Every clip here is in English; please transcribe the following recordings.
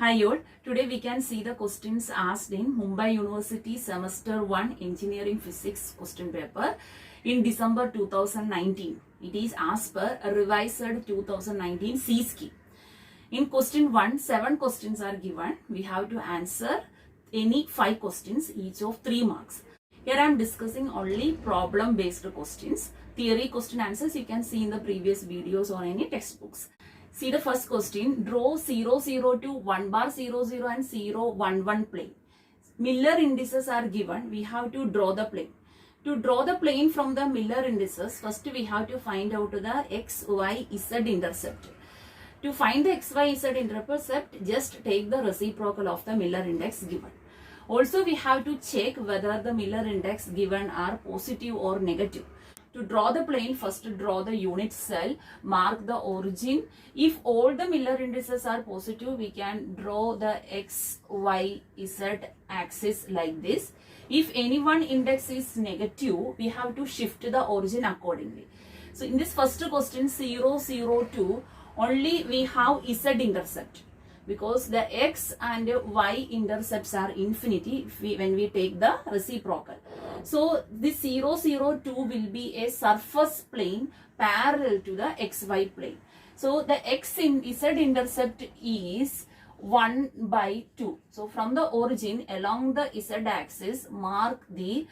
Hi all, today we can see the questions asked in Mumbai University Semester 1 Engineering Physics question paper in December 2019. It is as per a revised 2019 C scheme. In question 1, 7 questions are given. We have to answer any 5 questions, each of 3 marks. Here I am discussing only problem based questions. Theory question answers you can see in the previous videos or any textbooks. See the first question. Draw 0, 0 to 1 bar 0, 0 and 0, 1, 1 plane. Miller indices are given. We have to draw the plane. To draw the plane from the Miller indices, first we have to find out the x, y, z intercept. To find the x, y, z intercept, just take the reciprocal of the Miller index given. Also, we have to check whether the Miller index given are positive or negative. To draw the plane, first draw the unit cell, mark the origin. If all the Miller indices are positive, we can draw the x, y, z axis like this. If any one index is negative, we have to shift the origin accordingly. So in this first question, 0, 0, 2, only we have z intercept. Because the x and y intercepts are infinity when we take the reciprocal. So this 0, 0, 2 will be a surface plane parallel to the xy plane. So the x in z intercept is 1 by 2. So from the origin along the z axis, mark the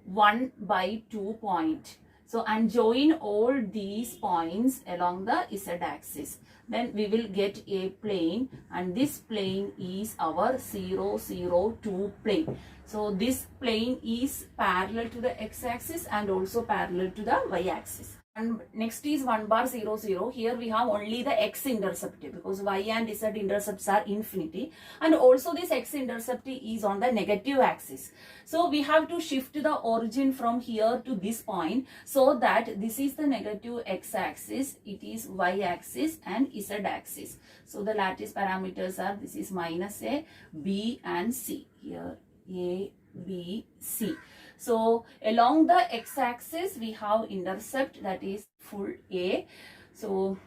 1 by 2 point. So and join all these points along the z axis. Then we will get a plane, and this plane is our 0, 0, 2 plane. So this plane is parallel to the x axis and also parallel to the y axis. And next is 1 bar 0, 0. Here we have only the x intercept because y and z intercepts are infinity. And also this x intercept is on the negative axis. So we have to shift the origin from here to this point so that this is the negative x axis, it is y axis and z axis. So the lattice parameters are, this is minus a, b and c. Here a, b, c. So along the x-axis we have intercept, that is full A. So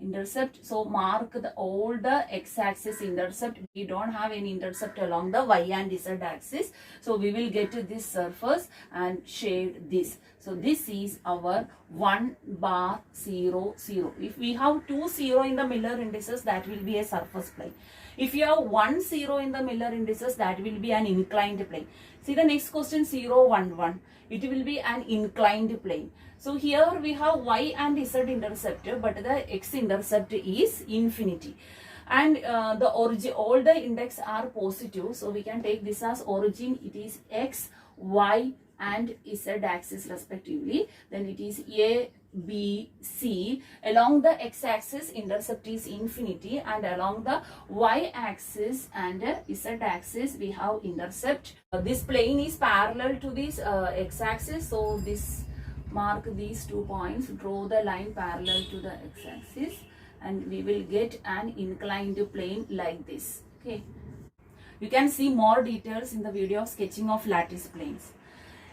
intercept, so mark all the x-axis intercept. We don't have any intercept along the y and z axis. So we will get to this surface and shade this. So this is our 1 bar 0, 0. If we have 2, 0 in the Miller indices, that will be a surface plane. If you have 1, 0 in the Miller indices, that will be an inclined plane. See the next question, 0, 1, 1. It will be an inclined plane. So here we have y and z intercept, but the x intercept is infinity. And the origin, all the index are positive. So we can take this as origin. It is x, y and z axis respectively. Then it is a, b, c. Along the x-axis intercept is infinity, and along the y-axis and z-axis we have intercept. This plane is parallel to this x-axis. So this, mark these 2 points, draw the line parallel to the x-axis, and we will get an inclined plane like this. Okay. You can see more details in the video of sketching of lattice planes.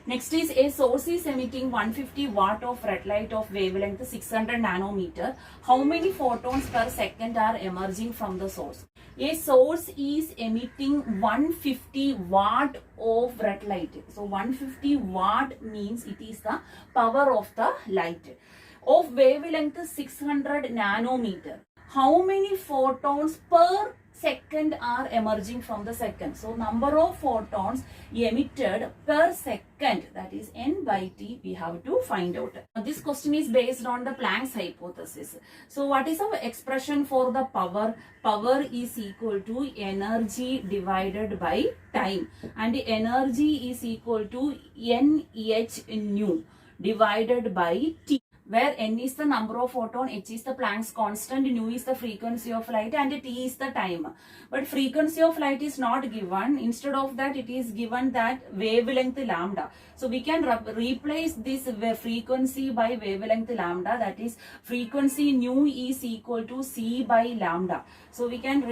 Next is, a source is emitting 150 watt of red light of wavelength 600 nanometer. How many photons per second are emerging from the source? A source is emitting 150 watt of red light. So 150 watt means it is the power of the light. Of wavelength 600 nanometer. How many photons per second are emerging from the second? So number of photons emitted per second, that is n by t, we have to find out. This question is based on the Planck's hypothesis. So what is our expression for the power? Power is equal to energy divided by time, and the energy is equal to nh nu divided by t, where n is the number of photon, h is the Planck's constant, nu is the frequency of light, and t is the time. But frequency of light is not given. Instead of that, it is given that wavelength lambda. So we can replace this frequency by wavelength lambda, that is frequency nu is equal to c by lambda. So we can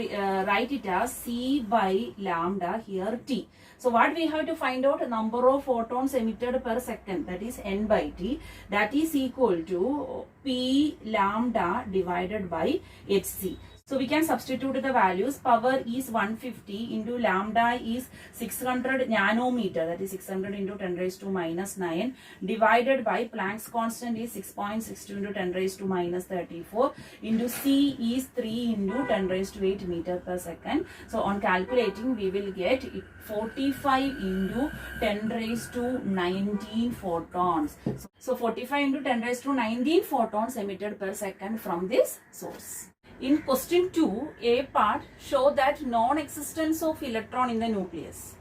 write it as c by lambda, here t. So what we have to find out, number of photons emitted per second, that is n by t, that is equal to p lambda divided by hc. So we can substitute the values. Power is 150 into lambda is 600 nanometer, that is 600 into 10 raised to minus 9, divided by Planck's constant is 6.62 into 10 raised to minus 34, into C is 3 into 10 raised to 8 meter per second. So on calculating we will get 45 into 10 raised to 19 photons. So 45 into 10 raised to 19 photons emitted per second from this source. In question 2, A part, show that non-existence of electron in the nucleus.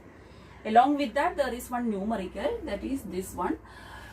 Along with that, there is one numerical, that is this one.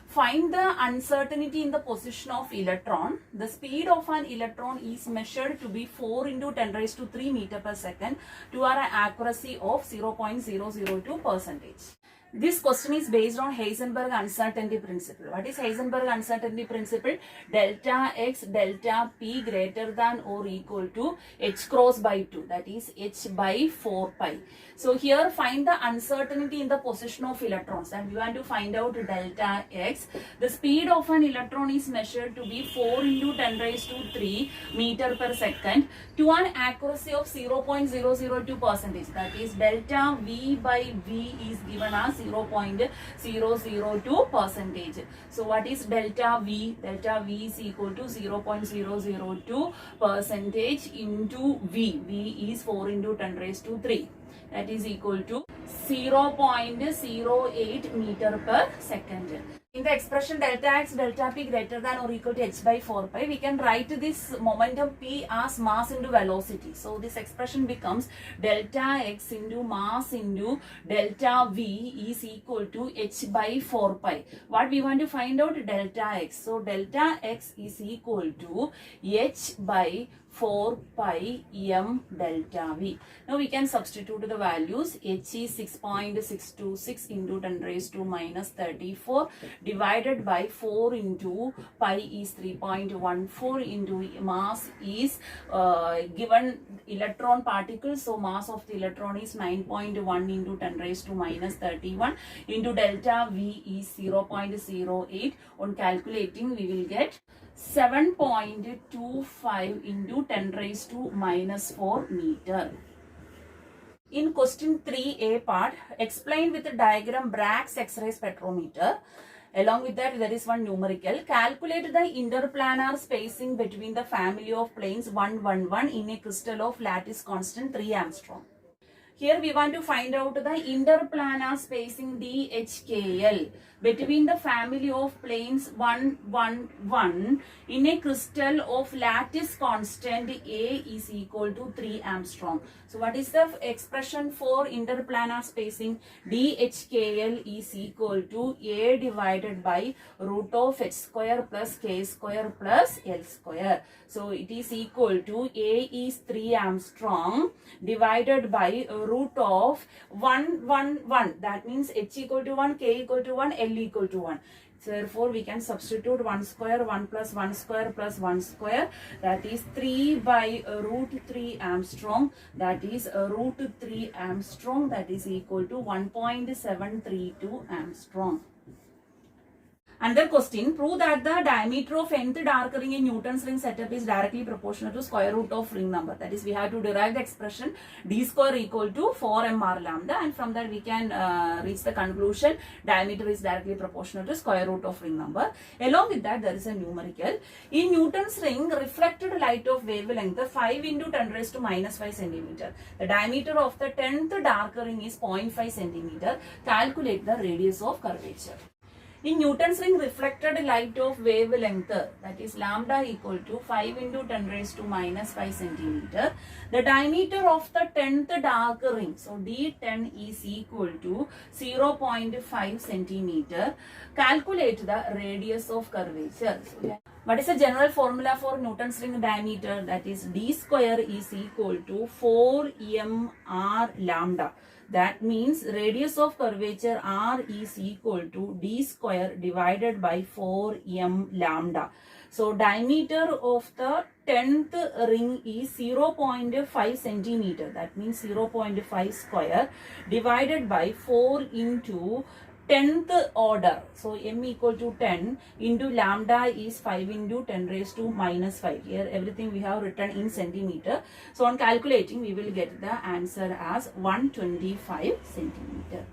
Find the uncertainty in the position of electron. The speed of an electron is measured to be 4 into 10 raised to 3 meter per second to an accuracy of 0.002%. This question is based on Heisenberg uncertainty principle. What is Heisenberg uncertainty principle? Delta x, delta p greater than or equal to h cross by 2, that is h by 4 pi. So here find the uncertainty in the position of electrons, and we want to find out delta x. The speed of an electron is measured to be 4 into 10 raised to 3 meter per second to an accuracy of 0.002%. That is delta v by v is given as 0.002%. So what is delta v? Delta v is equal to 0.002% into v. V is 4 into 10 raised to 3. That is equal to 0.08 meter per second. In the expression delta x, delta p greater than or equal to h by 4 pi, we can write this momentum p as mass into velocity. So this expression becomes delta x into mass into delta v is equal to h by 4 pi. What we want to find out? Delta x. So delta x is equal to h by 4 pi m delta v. Now we can substitute the values. H is 6.626 into 10 raised to minus 34 divided by 4 into pi is 3.14 into mass is given electron particles. So mass of the electron is 9.1 into 10 raised to minus 31 into delta v is 0.08. On calculating we will get 7.25 into 10 raised to minus 4 meter. In question 3a part, explain with the diagram Bragg's X-ray spectrometer. Along with that, there is one numerical. Calculate the interplanar spacing between the family of planes 111 in a crystal of lattice constant 3 angstrom. Here we want to find out the interplanar spacing DHKL between the family of planes 111 in a crystal of lattice constant A is equal to 3 angstrom. So what is the expression for interplanar spacing? DHKL is equal to A divided by root of h square plus k square plus L square. So it is equal to A is 3 angstrom divided by root of 111. That means h equal to 1, k equal to 1, L equal to 1. So therefore we can substitute 1 square, 1 plus 1 square plus 1 square, that is 3 by root 3 angstrom, that is root 3 angstrom, that is equal to 1.732 angstrom. Another question, prove that the diameter of nth dark ring in Newton's ring setup is directly proportional to square root of ring number. That is, we have to derive the expression d square equal to 4 mr lambda, and from that we can reach the conclusion diameter is directly proportional to square root of ring number. Along with that, there is a numerical. In Newton's ring, reflected light of wavelength 5 into 10 raised to minus 5 centimeter. The diameter of the 10th dark ring is 0.5 centimeter. Calculate the radius of curvature. In Newton's ring, reflected light of wavelength, that is lambda equal to 5 into 10 raised to minus 5 centimeter. The diameter of the 10th dark ring, so D10 is equal to 0.5 centimeter. Calculate the radius of curvature. So, what is the general formula for Newton's ring diameter? That is d square is equal to 4 mr lambda. That means radius of curvature r is equal to d square divided by 4 m lambda. So diameter of the 10th ring is 0.5 centimeter. That means 0.5 square divided by 4 into 10th order. So m equal to 10 into lambda is 5 into 10 raised to minus 5. Here everything we have written in centimeter. So on calculating we will get the answer as 125 centimeter.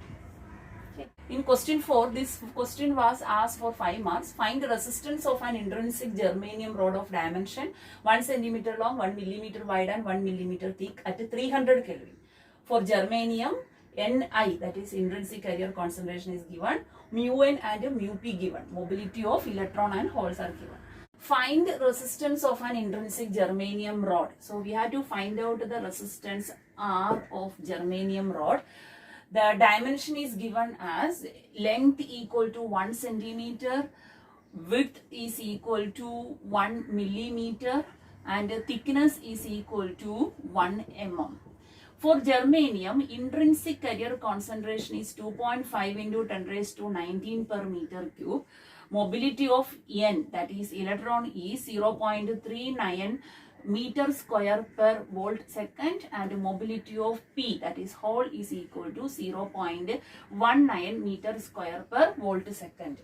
In question 4, this question was asked for 5 marks. Find the resistance of an intrinsic germanium rod of dimension 1 centimeter long, 1 millimeter wide and 1 millimeter thick at 300 Kelvin. For germanium, Ni, that is intrinsic carrier concentration, is given, mu n and mu p given, mobility of electron and holes are given. Find resistance of an intrinsic germanium rod. So we have to find out the resistance R of germanium rod. The dimension is given as length equal to 1 centimeter, width is equal to 1 millimeter and thickness is equal to 1 mm. For germanium, intrinsic carrier concentration is 2.5 into 10 raised to 19 per meter cube. Mobility of N, that is electron, is 0.39 meter square per volt second, and mobility of P, that is hole, is equal to 0.19 meter square per volt second.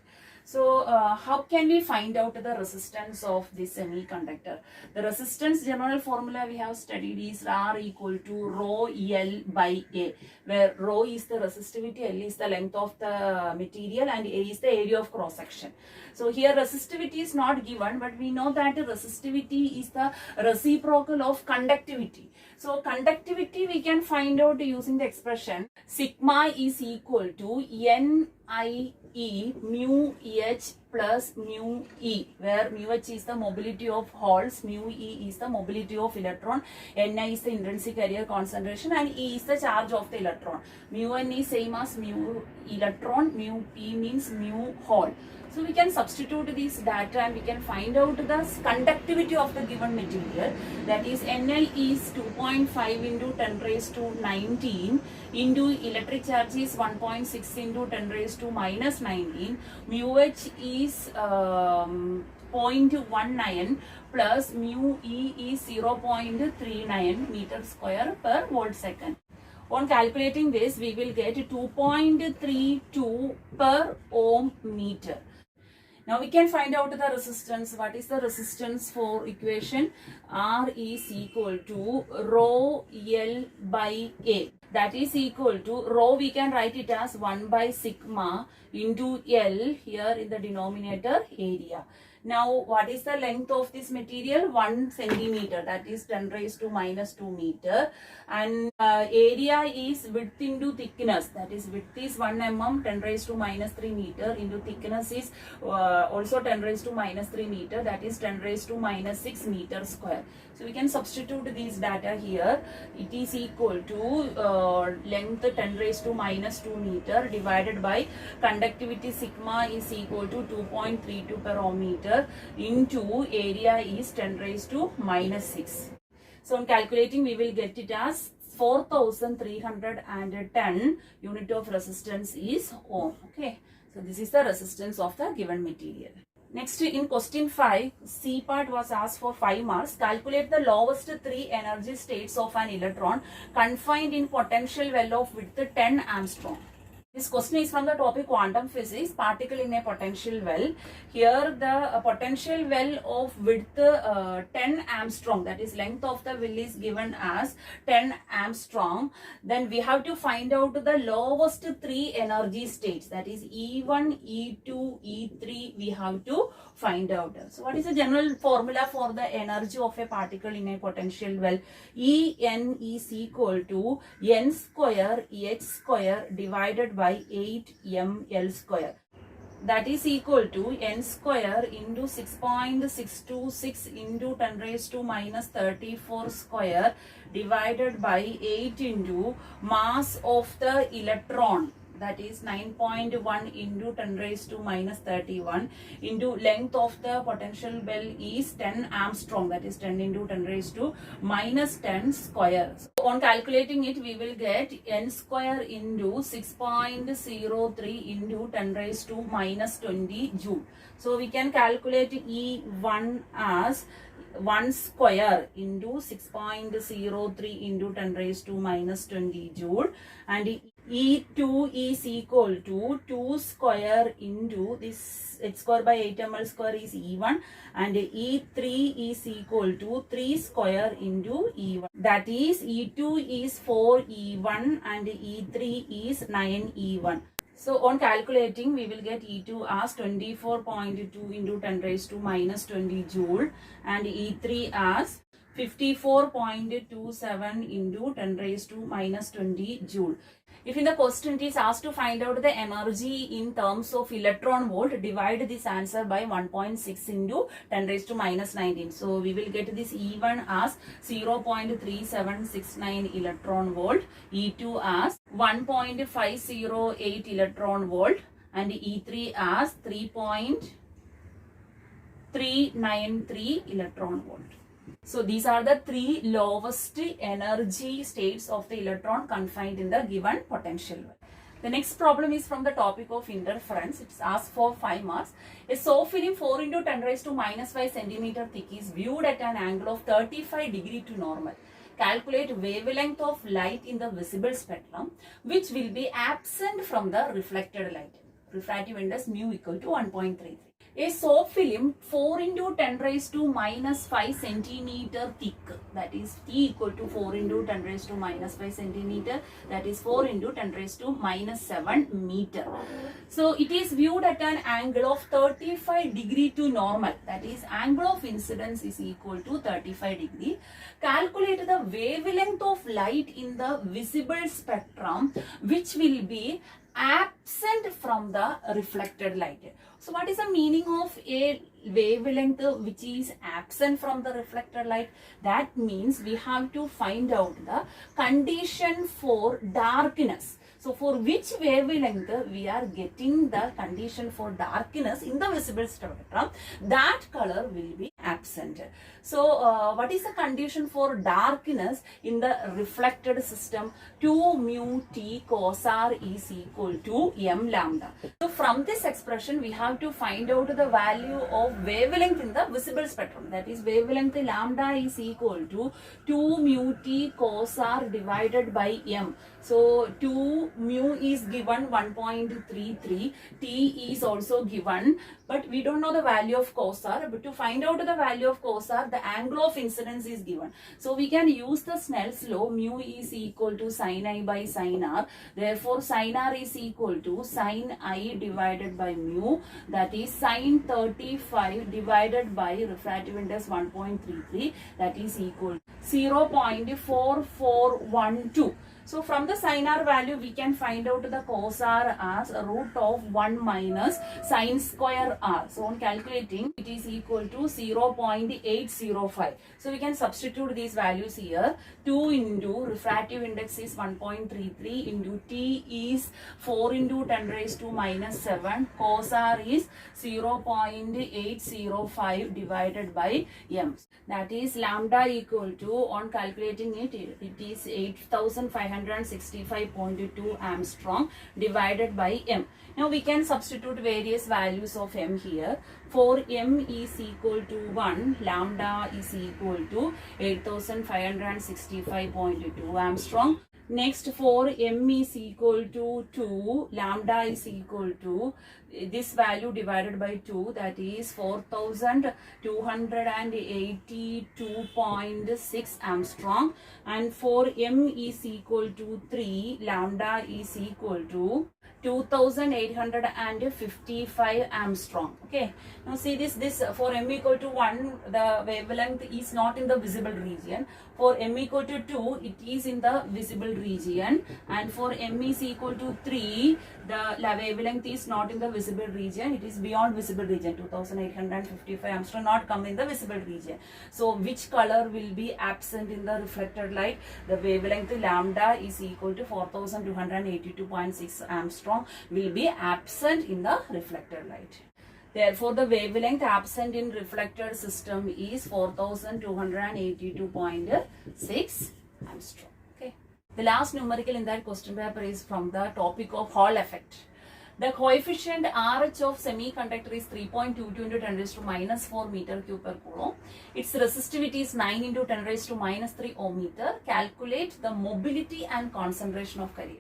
So how can we find out the resistance of this semiconductor? The resistance general formula we have studied is R equal to rho L by A, where rho is the resistivity, L is the length of the material and A is the area of cross section. So here resistivity is not given, but we know that resistivity is the reciprocal of conductivity. So conductivity we can find out using the expression sigma is equal to NIE mu H plus mu E, where mu H is the mobility of holes, mu E is the mobility of electron, Ni is the intrinsic carrier concentration and E is the charge of the electron. Mu N is same as mu electron, mu P means mu hole. So we can substitute these data and we can find out the conductivity of the given material, that is Nl is 2.5 into 10 raised to 19 into electric charge is 1.6 into 10 raised to minus 19, mu H is 0.19 plus mu E is 0.39 meter square per volt second. On calculating this, we will get 2.32 per ohm meter. Now we can find out the resistance. What is the resistance for equation? R is equal to rho L by A. That is equal to rho, we can write it as 1 by sigma into L here in the denominator area. Now what is the length of this material? 1 centimeter, that is 10 raised to minus 2 meter, and area is width into thickness, that is width is 1 mm, 10 raised to minus 3 meter, into thickness is also 10 raised to minus 3 meter, that is 10 raised to minus 6 meter square. So we can substitute these data here. It is equal to length 10 raised to minus 2 meter divided by conductivity sigma is equal to 2.32 per ohm meter into area is 10 raised to minus 6. So on calculating we will get it as 4310 unit of resistance is ohm. Okay, so this is the resistance of the given material. Next, in question 5, C part was asked for 5 marks. Calculate the lowest 3 energy states of an electron confined in potential well of width 10 angstrom. This question is from the topic quantum physics, particle in a potential well. Here the potential well of width 10 angstrom, that is length of the well is given as 10 angstrom. Then we have to find out the lowest 3 energy states, that is E1, E2, E3 we have to find out. So what is the general formula for the energy of a particle in a potential well? En is equal to n square h square divided by 8 ml square. That is equal to n square into 6.626 into 10 raised to minus 34 square divided by 8 into mass of the electron, that is 9.1 into 10 raised to minus 31 into length of the potential well is 10 angstrom, that is 10 into 10 raised to minus 10 square. So on calculating it, we will get n square into 6.03 into 10 raised to minus 20 joule. So we can calculate E1 as 1 square into 6.03 into 10 raised to minus 20 joule, and E2 is equal to 2 square into this h square by 8 ml square is E1, and E3 is equal to 3 square into E1. That is E2 is 4 E1 and E3 is 9 E1. So on calculating, we will get E2 as 24.2 into 10 raised to minus 20 joule, and E3 as 54.27 into 10 raised to minus 20 joule. If in the question it is asked to find out the energy in terms of electron volt, divide this answer by 1.6 into 10 raised to minus 19. So we will get this E1 as 0.3769 electron volt, E2 as 1.508 electron volt, and E3 as 3.393 electron volt. So these are the three lowest energy states of the electron confined in the given potential. The next problem is from the topic of interference. It's asked for 5 marks. A soap film 4 into 10 raised to minus 5 centimeter thick is viewed at an angle of 35 degree to normal. Calculate wavelength of light in the visible spectrum, which will be absent from the reflected light. Refractive index mu equal to 1.33. A soap film 4 into 10 raised to minus 5 centimeter thick, that is T equal to 4 into 10 raised to minus 5 centimeter, that is 4 into 10 raised to minus 7 meter. So it is viewed at an angle of 35 degree to normal, that is angle of incidence is equal to 35 degree. Calculate the wavelength of light in the visible spectrum, which will be absent from the reflected light. So what is the meaning of a wavelength which is absent from the reflected light? That means we have to find out the condition for darkness. So for which wavelength we are getting the condition for darkness in the visible spectrum, that color will be absent. So what is the condition for darkness in the reflected system? 2 mu t cos r is equal to m lambda. So from this expression we have to find out the value of wavelength in the visible spectrum. That is wavelength lambda is equal to 2 mu t cos r divided by m. So 2 mu is given 1.33, t is also given, but we don't know the value of cos r. But to find out the value of cos r, the angle of incidence is given. So we can use the Snell's law, mu is equal to sin I by sin r. Therefore sin r is equal to sin I divided by mu, that is sin 35 divided by refractive index 1.33, that is equal to 0.4412. So from the sin r value we can find out the cos r as root of 1 minus sin square r. So on calculating it is equal to 0.805. So we can substitute these values here. 2 into refractive index is 1.33 into t is 4 into 10 raised to minus 7. Cos r is 0.805 divided by m. That is lambda equal to, on calculating it, it is 8565.2 Armstrong divided by m. Now we can substitute various values of m here. For m is equal to 1, lambda is equal to 8565.2 Armstrong. Next, for m is equal to 2, lambda is equal to this value divided by 2, that is 4282.6 Armstrong. And for m is equal to 3, lambda is equal to 2855 Armstrong. Okay, now see this for m equal to 1, the wavelength is not in the visible region. For m equal to 2, it is in the visible region, and for m is equal to 3, the wavelength is not in the visible region, it is beyond visible region. 2855 Armstrong not come in the visible region. So which color will be absent in the reflected light? The wavelength lambda is equal to 4282.6 Armstrong will be absent in the reflected light. Therefore, the wavelength absent in reflected system is 4282.6 Armstrong. Okay. The last numerical in that question paper is from the topic of Hall effect. The coefficient RH of semiconductor is 3.22 into 10 raised to minus 4 meter cube per coulomb. Its resistivity is 9 into 10 raised to minus 3 ohm meter. Calculate the mobility and concentration of carrier.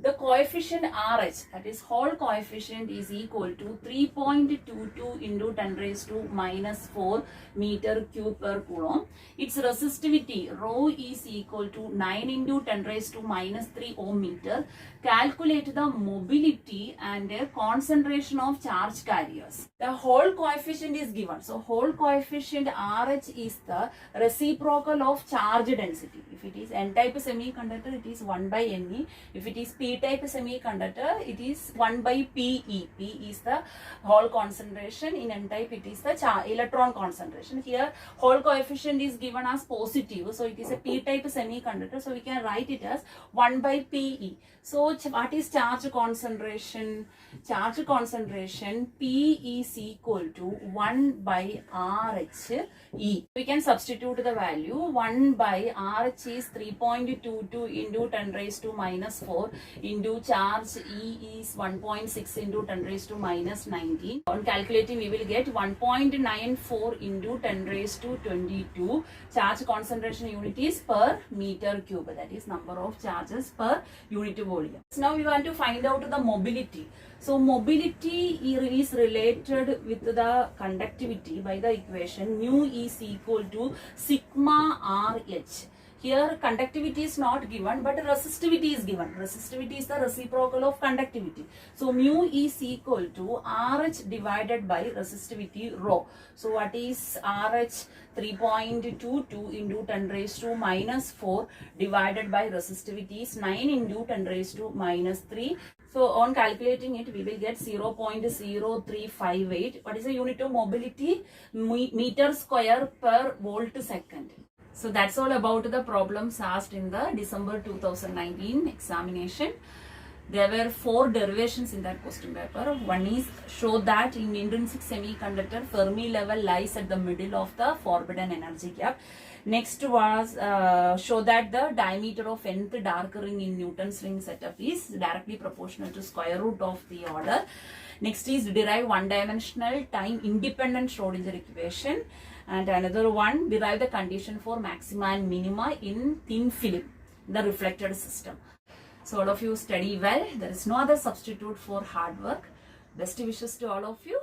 The coefficient RH, that is Hall coefficient, is equal to 3.22 into 10 raised to minus 4 meter cube per coulomb. Its resistivity rho is equal to 9 into 10 raised to minus 3 ohm meter. Calculate the mobility and concentration of charge carriers. The Hall coefficient is given. So Hall coefficient RH is the reciprocal of charge density. If it is N-type semiconductor, it is 1 by Ne. If it is P-type semiconductor, it is 1 by Pe. P is the Hall concentration. In N-type, it is the electron concentration. Here, Hall coefficient is given as positive. So it is a P-type semiconductor. So we can write it as 1 by Pe. So what is charge concentration? Charge concentration P is equal to 1 by RH E. We can substitute the value. 1 by RH is 3.22 into 10 raised to minus 4 into charge E is 1.6 into 10 raised to minus 19. On calculating, we will get 1.94 into 10 raised to 22. Charge concentration unit is per meter cube. That is number of charges per unit volume. Now we want to find out the mobility. So mobility is related with the conductivity by the equation mu is equal to sigma RH. Here conductivity is not given, but resistivity is given. Resistivity is the reciprocal of conductivity. So mu is equal to RH divided by resistivity rho. So what is RH? 3.22 into 10 raised to minus 4 divided by resistivity is 9 into 10 raised to minus 3. So on calculating it, we will get 0.0358. What is the unit of mobility? Meter square per volt second. So that's all about the problems asked in the December 2019 examination. There were 4 derivations in that question paper. One is show that in intrinsic semiconductor, Fermi level lies at the middle of the forbidden energy gap. Next was show that the diameter of nth dark ring in Newton's ring setup is directly proportional to square root of the order. Next is derive one-dimensional time-independent Schrodinger equation. And another one, derive the condition for maxima and minima in thin film, the reflected system. So all of you study well. There is no other substitute for hard work. Best wishes to all of you.